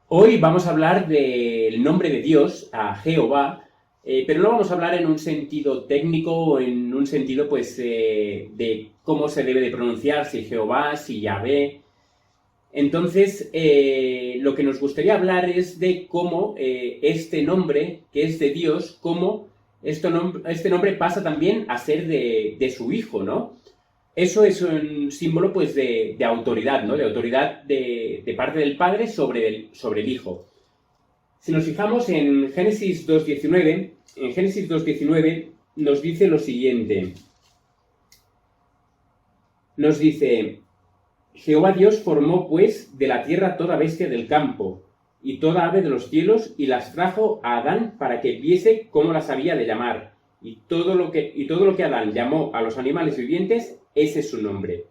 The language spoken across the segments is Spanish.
Hoy vamos a hablar del nombre de Dios, a Jehová, pero no vamos a hablar en un sentido técnico o en un sentido, pues, de cómo se debe de pronunciar, si Jehová, si Yahvé. Entonces, lo que nos gustaría hablar es de cómo este nombre, que es de Dios, cómo este nombre pasa también a ser de su Hijo, ¿no? Eso es un símbolo, pues, de autoridad, ¿no? De autoridad de parte del Padre sobre el Hijo. Si nos fijamos en Génesis 2.19, en Génesis 2.19 nos dice lo siguiente. Nos dice: Jehová Dios formó, pues, de la tierra toda bestia del campo, y toda ave de los cielos, y las trajo a Adán para que viese cómo las había de llamar. Y todo lo que Adán llamó a los animales vivientes, ese es su nombre.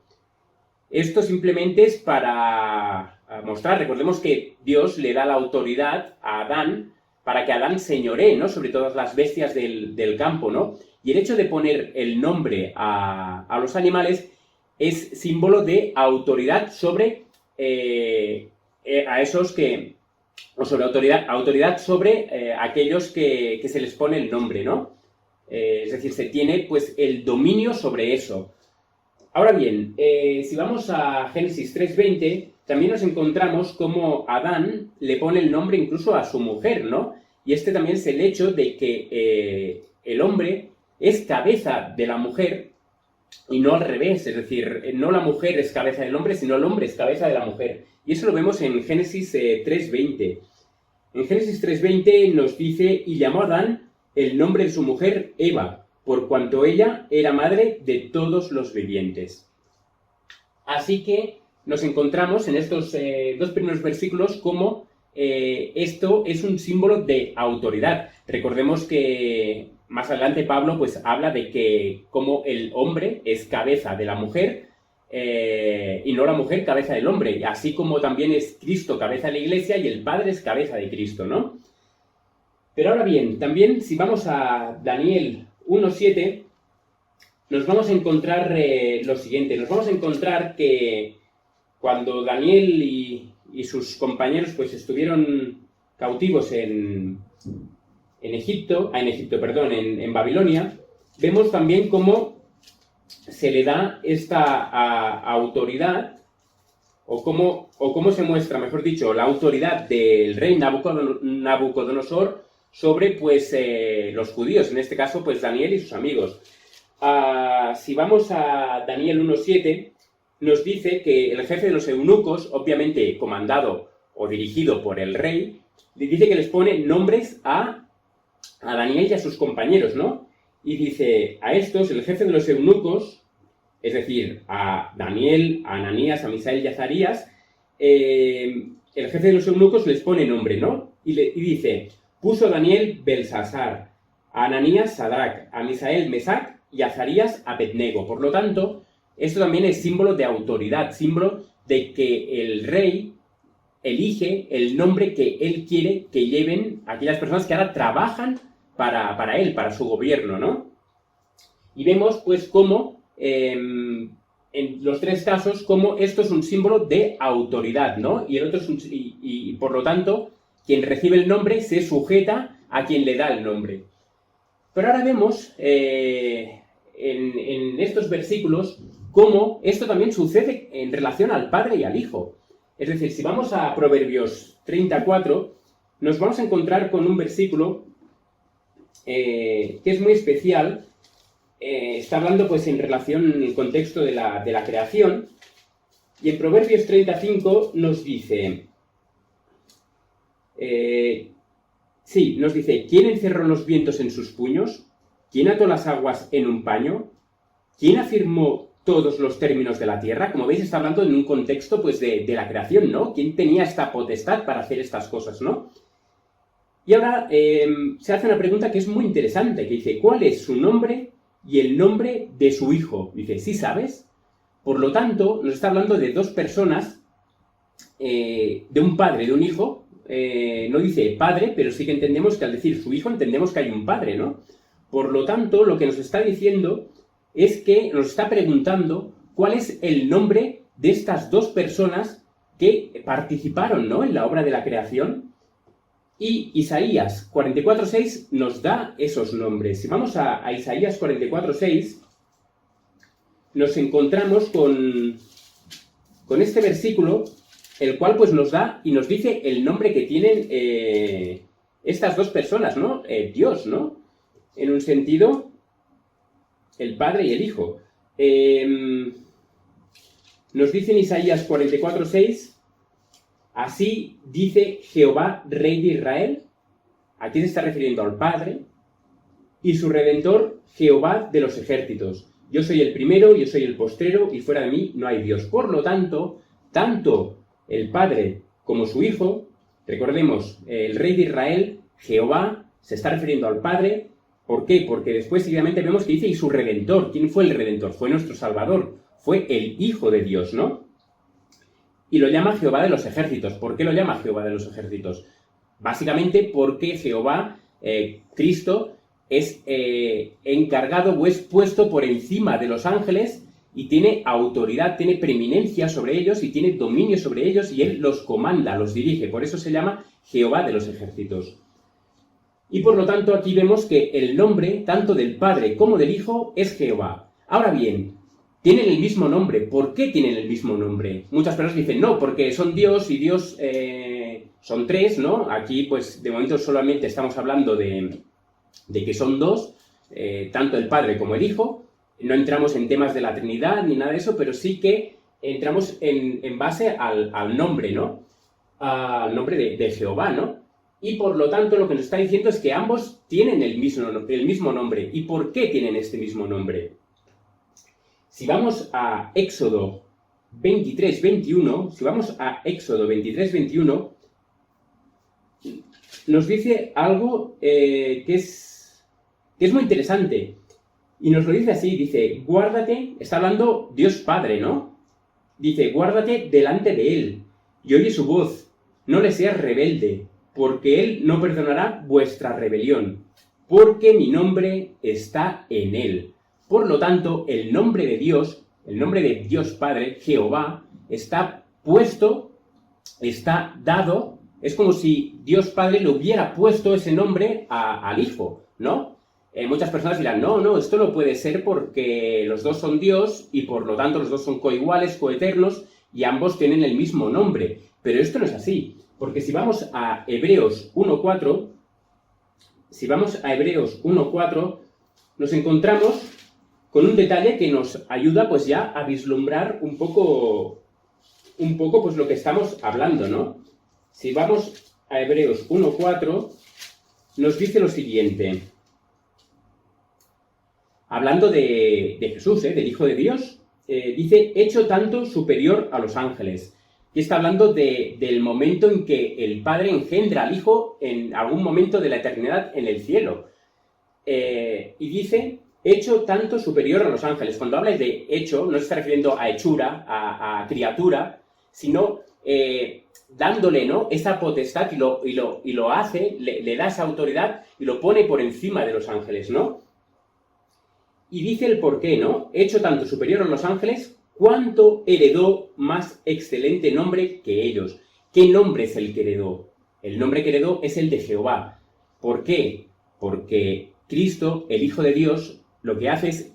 Esto simplemente es para mostrar, recordemos que Dios le da la autoridad a Adán para que Adán señoree, ¿no?, sobre todas las bestias del campo, ¿no? Y el hecho de poner el nombre a los animales es símbolo de autoridad sobre a esos que, o sobre autoridad sobre aquellos que se les pone el nombre, ¿no? Es decir, se tiene, pues, el dominio sobre eso. Ahora bien, si vamos a Génesis 3.20, también nos encontramos cómo Adán le pone el nombre incluso a su mujer, ¿no? Y este también es el hecho de que el hombre es cabeza de la mujer y no al revés, es decir, no la mujer es cabeza del hombre, sino el hombre es cabeza de la mujer. Y eso lo vemos en Génesis 3.20. En Génesis 3.20 nos dice: y llamó a Adán el nombre de su mujer Eva, por cuanto ella era madre de todos los vivientes. Así que nos encontramos en estos dos primeros versículos como esto es un símbolo de autoridad. Recordemos que más adelante Pablo, pues, habla de que como el hombre es cabeza de la mujer y no la mujer cabeza del hombre, así como también es Cristo cabeza de la Iglesia y el Padre es cabeza de Cristo, ¿no? Pero ahora bien, también si vamos a Daniel 1.7, nos vamos a encontrar lo siguiente. Nos vamos a encontrar que cuando Daniel y sus compañeros, pues, estuvieron cautivos en Babilonia, vemos también cómo se le da esta autoridad, o cómo se muestra, mejor dicho, la autoridad del rey Nabucodonosor sobre, pues, los judíos, en este caso, pues, Daniel y sus amigos. Si vamos a Daniel 1.7, nos dice que el jefe de los eunucos, obviamente comandado o dirigido por el rey, le dice que les pone nombres a Daniel y a sus compañeros, ¿no? Y dice a estos, el jefe de los eunucos, es decir, a Daniel, a Ananías, a Misael y a Azarías, el jefe de los eunucos les pone nombre, ¿no? Y dice: puso a Daniel Belsasar, a Ananías Sadrac, a Misael Mesac y a Azarías Abednego. Por lo tanto, esto también es símbolo de autoridad, símbolo de que el rey elige el nombre que él quiere que lleven aquellas personas que ahora trabajan para él, para su gobierno, ¿no? Y vemos, pues, cómo en los tres casos, cómo esto es un símbolo de autoridad, ¿no? Y el otro es y por lo tanto, quien recibe el nombre se sujeta a quien le da el nombre. Pero ahora vemos en estos versículos cómo esto también sucede en relación al Padre y al Hijo. Es decir, si vamos a Proverbios 34, nos vamos a encontrar con un versículo que es muy especial. Está hablando, pues, en relación, en el contexto de la creación. Y en Proverbios 35 nos dice... nos dice: ¿quién encerró los vientos en sus puños? ¿Quién ató las aguas en un paño? ¿Quién afirmó todos los términos de la tierra? Como veis, está hablando en un contexto, pues, de la creación, ¿no? ¿Quién tenía esta potestad para hacer estas cosas, ¿no? Y ahora se hace una pregunta que es muy interesante, que dice: ¿cuál es su nombre y el nombre de su hijo? Dice: ¿sí sabes? Por lo tanto, nos está hablando de dos personas, de un padre y de un hijo. No dice padre, pero sí que entendemos que al decir su hijo entendemos que hay un padre, ¿no? Por lo tanto, lo que nos está diciendo es que nos está preguntando cuál es el nombre de estas dos personas que participaron, ¿no?, en la obra de la creación. Y Isaías 44:6 nos da esos nombres. Si vamos a Isaías 44:6, nos encontramos con este versículo, el cual pues nos da y nos dice el nombre que tienen estas dos personas, ¿no? Dios, ¿no? En un sentido, el Padre y el Hijo. Nos dice en Isaías 44:6, así dice Jehová, Rey de Israel. Aquí se está refiriendo al Padre, y su Redentor, Jehová de los ejércitos. Yo soy el primero, yo soy el postrero, y fuera de mí no hay Dios. Por lo tanto, tanto el Padre como su Hijo, recordemos, el Rey de Israel, Jehová, se está refiriendo al Padre. ¿Por qué? Porque después seguidamente vemos que dice, y su Redentor. ¿Quién fue el Redentor? Fue nuestro Salvador. Fue el Hijo de Dios, ¿no? Y lo llama Jehová de los ejércitos. ¿Por qué lo llama Jehová de los ejércitos? Básicamente porque Jehová, Cristo, es encargado o es puesto por encima de los ángeles y tiene autoridad, tiene preeminencia sobre ellos y tiene dominio sobre ellos y él los comanda, los dirige. Por eso se llama Jehová de los ejércitos. Y por lo tanto aquí vemos que el nombre, tanto del Padre como del Hijo, es Jehová. Ahora bien, tienen el mismo nombre. ¿Por qué tienen el mismo nombre? Muchas personas dicen, no, porque son Dios y Dios son tres, ¿no? Aquí, pues, de momento solamente estamos hablando de que son dos, tanto el Padre como el Hijo. No entramos en temas de la Trinidad ni nada de eso, pero sí que entramos en base al nombre, ¿no? Al nombre de Jehová, ¿no? Y por lo tanto lo que nos está diciendo es que ambos tienen el mismo nombre. ¿Y por qué tienen este mismo nombre? Si vamos a Éxodo 23:21, nos dice algo que es muy interesante. Y nos lo dice así, dice, guárdate, está hablando Dios Padre, ¿no? Dice, guárdate delante de Él y oye su voz, no le seas rebelde, porque Él no perdonará vuestra rebelión, porque mi nombre está en Él. Por lo tanto, el nombre de Dios Padre, Jehová, está puesto, está dado, es como si Dios Padre le hubiera puesto ese nombre al Hijo, ¿no? Muchas personas dirán, no, esto no puede ser porque los dos son Dios y por lo tanto los dos son coiguales, coeternos y ambos tienen el mismo nombre. Pero esto no es así, porque si vamos a Hebreos 1:4, nos encontramos con un detalle que nos ayuda pues ya a vislumbrar un poco pues lo que estamos hablando, ¿no? Si vamos a Hebreos 1:4, nos dice lo siguiente. Hablando de Jesús, del Hijo de Dios, dice, hecho tanto superior a los ángeles. Y está hablando del momento en que el Padre engendra al Hijo en algún momento de la eternidad en el cielo. Y dice, hecho tanto superior a los ángeles. Cuando habla de hecho, no se está refiriendo a hechura, a criatura, sino dándole, ¿no?, esa potestad y lo hace, le da esa autoridad y lo pone por encima de los ángeles, ¿no? Y dice el por qué, ¿no? Hecho tanto superior a los ángeles, cuánto heredó más excelente nombre que ellos. ¿Qué nombre es el que heredó? El nombre que heredó es el de Jehová. ¿Por qué? Porque Cristo, el Hijo de Dios, lo que hace es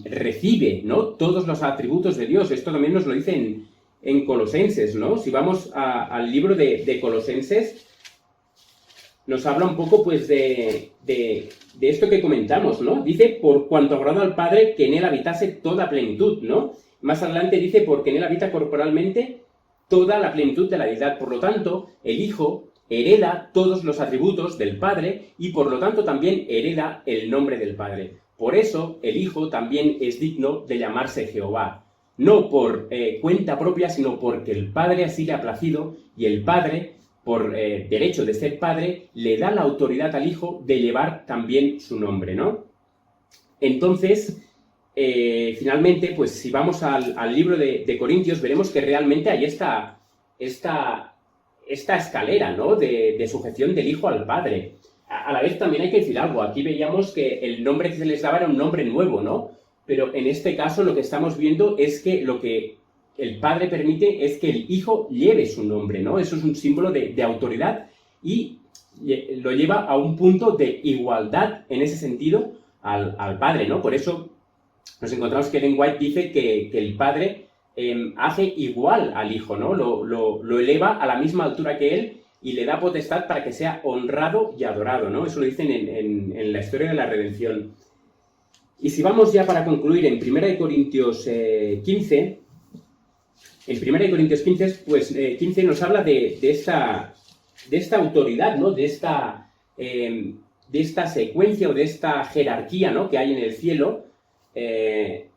recibe, ¿no?, todos los atributos de Dios. Esto también nos lo dice en Colosenses, ¿no? Si vamos al libro de Colosenses, nos habla un poco, pues, de esto que comentamos, ¿no? Dice, por cuanto agradó al Padre que en Él habitase toda plenitud, ¿no? Más adelante dice, porque en Él habita corporalmente toda la plenitud de la deidad. Por lo tanto, el Hijo hereda todos los atributos del Padre y por lo tanto también hereda el nombre del Padre. Por eso, el Hijo también es digno de llamarse Jehová. No por cuenta propia, sino porque el Padre así le ha placido y el Padre, por derecho de ser Padre, le da la autoridad al Hijo de llevar también su nombre, ¿no? Entonces, finalmente, pues si vamos al libro de Corintios, veremos que realmente hay esta escalera, ¿no?, de sujeción del Hijo al Padre. A la vez también hay que decir algo. Aquí veíamos que el nombre que se les daba era un nombre nuevo, ¿no? Pero en este caso lo que estamos viendo es que lo que el Padre permite es que el Hijo lleve su nombre, ¿no? Eso es un símbolo de autoridad y lo lleva a un punto de igualdad en ese sentido al Padre, ¿no? Por eso nos encontramos que Ellen White dice que el Padre hace igual al Hijo, ¿no? Lo eleva a la misma altura que Él y le da potestad para que sea honrado y adorado, ¿no? Eso lo dicen en la historia de la redención. Y si vamos ya para concluir en 1 Corintios 15, en 1 Corintios 15, pues 15 nos habla de esta autoridad, ¿no? De esta secuencia o de esta jerarquía, ¿no? Que hay en el cielo. ¿Qué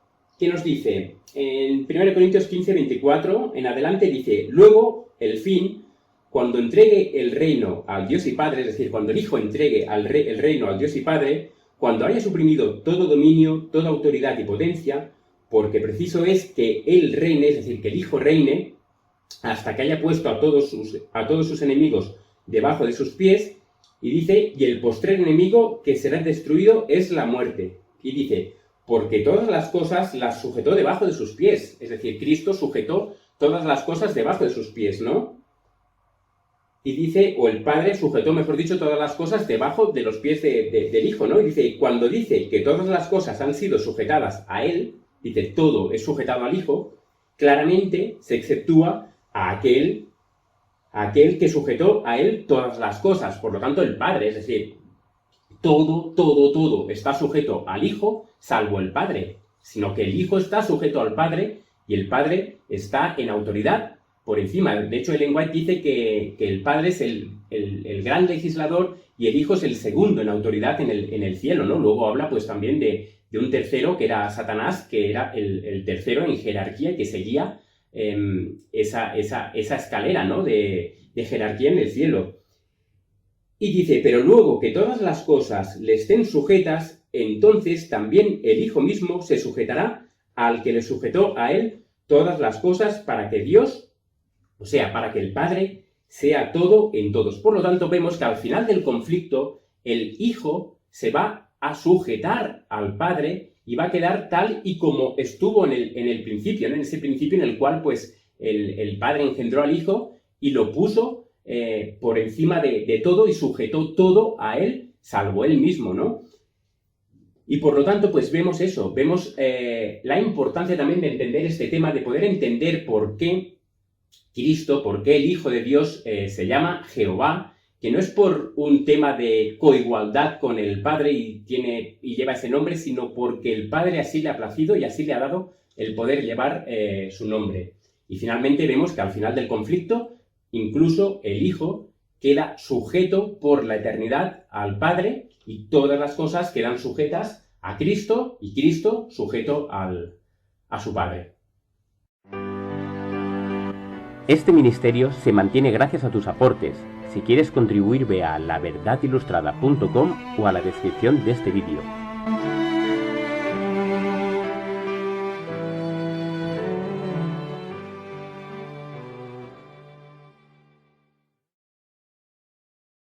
nos dice? En 1 Corintios 15, 24, en adelante dice: luego, el fin, cuando entregue el reino al Dios y Padre, es decir, cuando el Hijo entregue el reino al Dios y Padre, cuando haya suprimido todo dominio, toda autoridad y potencia, porque preciso es que Él reine, es decir, que el Hijo reine, hasta que haya puesto a todos sus enemigos debajo de sus pies, y dice, y el postrer enemigo que será destruido es la muerte. Y dice, porque todas las cosas las sujetó debajo de sus pies, es decir, Cristo sujetó todas las cosas debajo de sus pies, ¿no? Y dice, o el Padre sujetó, mejor dicho, todas las cosas debajo de los pies del Hijo, ¿no? Y dice, y cuando dice que todas las cosas han sido sujetadas a Él, dice, todo es sujetado al Hijo, claramente se exceptúa a aquel que sujetó a Él todas las cosas, por lo tanto el Padre, es decir, todo está sujeto al Hijo, salvo el Padre, sino que el Hijo está sujeto al Padre y el Padre está en autoridad por encima. De hecho, Ellen White dice que el Padre es el gran legislador y el Hijo es el segundo en autoridad en el cielo, ¿no? Luego habla pues también de un tercero que era Satanás, que era el tercero en jerarquía que seguía esa escalera, ¿no? de jerarquía en el cielo. Y dice, pero luego que todas las cosas le estén sujetas, entonces también el Hijo mismo se sujetará al que le sujetó a Él todas las cosas para que Dios, o sea, para que el Padre sea todo en todos. Por lo tanto, vemos que al final del conflicto, el Hijo se va a sujetar al Padre y va a quedar tal y como estuvo en el principio, ¿no? En ese principio en el cual pues el Padre engendró al Hijo y lo puso por encima de todo y sujetó todo a Él, salvo Él mismo, ¿no? Y por lo tanto, pues vemos eso, vemos la importancia también de entender este tema, de poder entender por qué Cristo, por qué el Hijo de Dios se llama Jehová, que no es por un tema de coigualdad con el Padre y lleva ese nombre, sino porque el Padre así le ha placido y así le ha dado el poder llevar su nombre. Y finalmente vemos que al final del conflicto, incluso el Hijo queda sujeto por la eternidad al Padre y todas las cosas quedan sujetas a Cristo y Cristo sujeto a su Padre. Este ministerio se mantiene gracias a tus aportes. Si quieres contribuir, ve a laverdadilustrada.com o a la descripción de este vídeo.